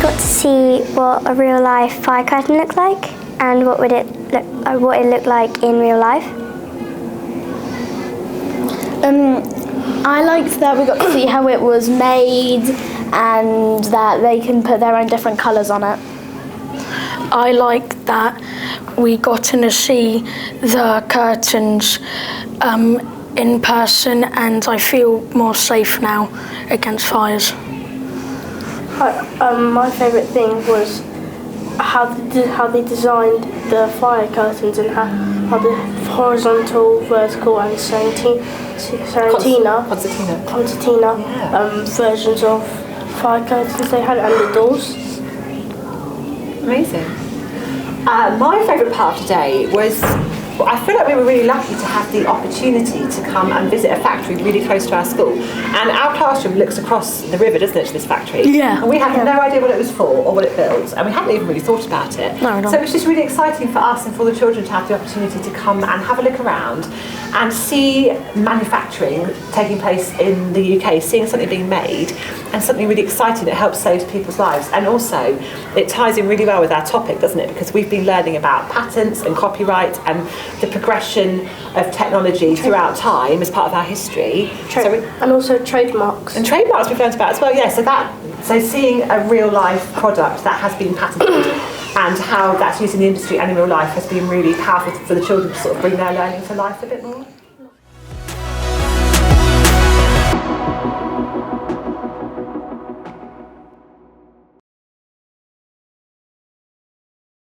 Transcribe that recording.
got to see what a real life fire curtain looked like and what it looked like in real life. I liked that we got to see how it was made and that they can put their own different colours on it. I like that we got to see the curtains in person, and I feel more safe now against fires. My favourite thing was how they designed the fire curtains and how the horizontal, vertical and concertina versions of fire curtains they had and the doors. Amazing. My favourite part of today was, I feel like we were really lucky to have the opportunity to come and visit a factory really close to our school. And our classroom looks across the river, doesn't it, to this factory? Yeah. And we had no idea what it was for or what it builds, and we hadn't even really thought about it. No, so it was just really exciting for us and for the children to have the opportunity to come and have a look around and see manufacturing taking place in the UK, seeing something being made and something really exciting that helps save people's lives. And also it ties in really well with our topic, doesn't it? Because we've been learning about patents and copyright and the progression of technology throughout time as part of our history. And also trademarks. And trademarks we've learned about as well, yeah. So seeing a real life product that has been patented and how that's used in the industry and in real life has been really powerful for the children to sort of bring their learning to life a bit more.